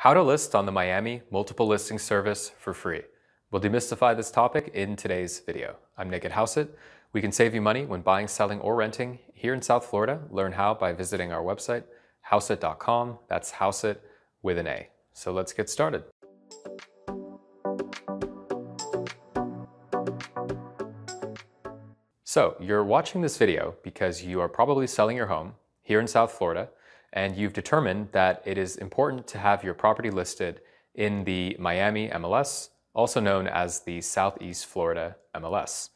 How to list on the Miami multiple listing service for free. We'll demystify this topic in today's video. I'm Nick at Housit. We can save you money when buying, selling, or renting here in South Florida. Learn how by visiting our website, housit.com. That's Housit with an A. So let's get started. So you're watching this video because you are probably selling your home here in South Florida, and you've determined that it is important to have your property listed in the Miami MLS, also known as the Southeast Florida MLS.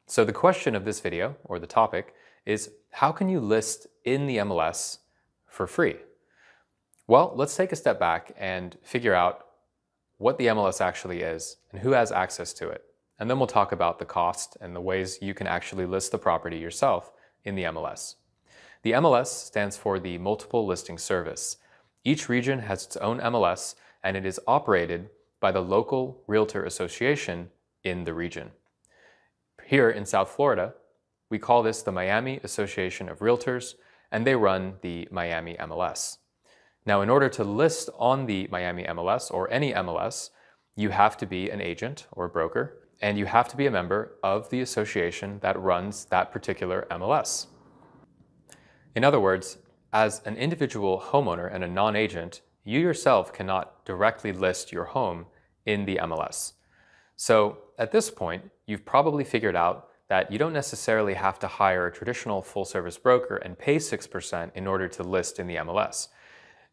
So the question of this video, or the topic, is how can you list in the MLS for free? Well, let's take a step back and figure out what the MLS actually is and who has access to it. And then we'll talk about the cost and the ways you can actually list the property yourself in the MLS. The MLS stands for the Multiple Listing Service. Each region has its own MLS, and it is operated by the local realtor association in the region. Here in South Florida, we call this the Miami Association of Realtors, and they run the Miami MLS. Now, in order to list on the Miami MLS or any MLS, you have to be an agent or broker, and you have to be a member of the association that runs that particular MLS. In other words, as an individual homeowner and a non-agent, you yourself cannot directly list your home in the MLS. So at this point, you've probably figured out that you don't necessarily have to hire a traditional full-service broker and pay 6% in order to list in the MLS.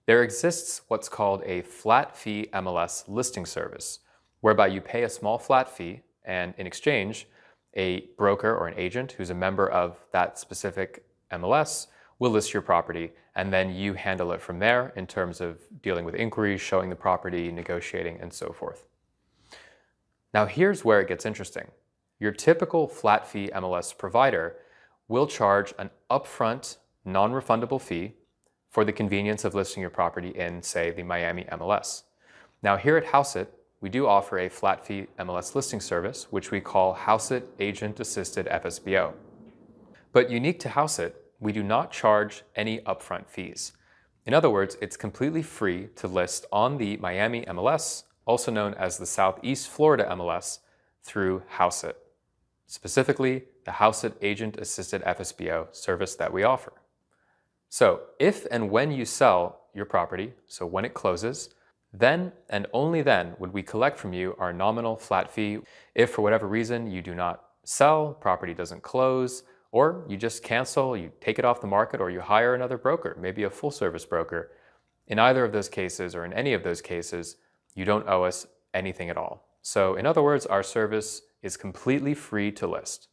There exists what's called a flat fee MLS listing service, whereby you pay a small flat fee, and in exchange, a broker or an agent who's a member of that specific MLS will list your property, and then you handle it from there in terms of dealing with inquiries, showing the property, negotiating, and so forth. Now here's where it gets interesting. Your typical flat fee MLS provider will charge an upfront, non-refundable fee for the convenience of listing your property in, say, the Miami MLS. Now here at Housit, we do offer a flat fee MLS listing service, which we call Housit Agent Assisted FSBO. But unique to Housit, we do not charge any upfront fees. In other words, it's completely free to list on the Miami MLS, also known as the Southeast Florida MLS, through Housit, specifically the Housit Agent Assisted FSBO service that we offer. So if and when you sell your property, so when it closes, then and only then would we collect from you our nominal flat fee. If for whatever reason you do not sell, property doesn't close, or you just cancel, you take it off the market, or you hire another broker, maybe a full-service broker. In either of those cases, or in any of those cases, you don't owe us anything at all. So in other words, our service is completely free to list.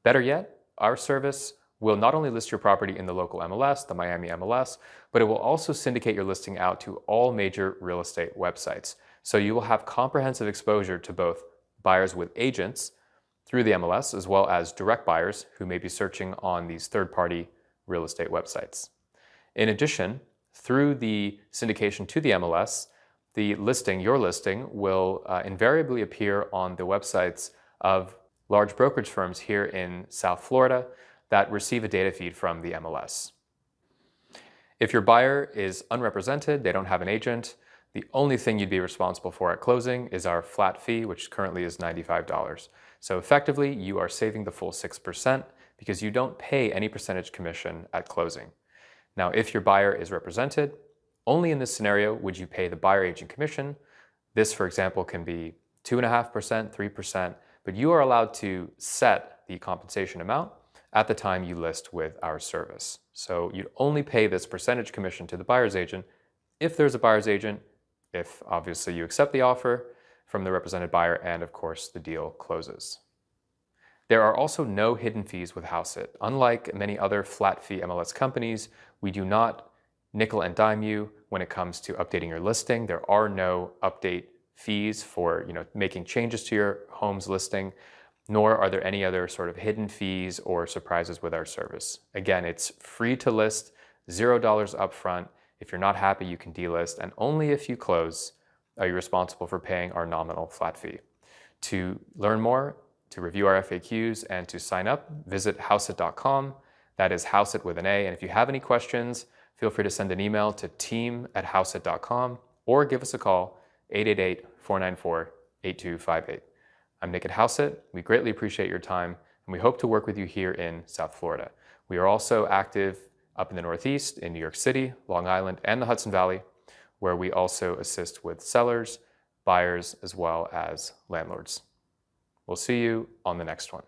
Better yet, our service will not only list your property in the local MLS, the Miami MLS, but it will also syndicate your listing out to all major real estate websites. So you will have comprehensive exposure to both buyers with agents through the MLS, as well as direct buyers who may be searching on these third-party real estate websites. In addition, through the syndication to the MLS, your listing will invariably appear on the websites of large brokerage firms here in South Florida that receive a data feed from the MLS. If your buyer is unrepresented, they don't have an agent, the only thing you'd be responsible for at closing is our flat fee, which currently is $95. So effectively, you are saving the full 6% because you don't pay any percentage commission at closing. Now, if your buyer is represented, only in this scenario would you pay the buyer agent commission. This, for example, can be 2.5%, 3%, but you are allowed to set the compensation amount at the time you list with our service. So you'd only pay this percentage commission to the buyer's agent if there's a buyer's agent, if obviously you accept the offer from the represented buyer, and of course the deal closes. There are also no hidden fees with Housit. Unlike many other flat fee MLS companies, we do not nickel and dime you when it comes to updating your listing. There are no update fees for making changes to your home's listing, nor are there any other sort of hidden fees or surprises with our service. Again, it's free to list, $0 upfront. If you're not happy, you can delist, and only if you close are you responsible for paying our nominal flat fee. To learn more, to review our FAQs, and to sign up, visit housit.com. That is Housit with an A. And if you have any questions, feel free to send an email to team@housit.com or give us a call, 888-494-8258. I'm Nick at HouseIt. We greatly appreciate your time, and we hope to work with you here in South Florida. We are also active up in the Northeast, in New York City, Long Island, and the Hudson Valley, where we also assist with sellers, buyers, as well as landlords. We'll see you on the next one.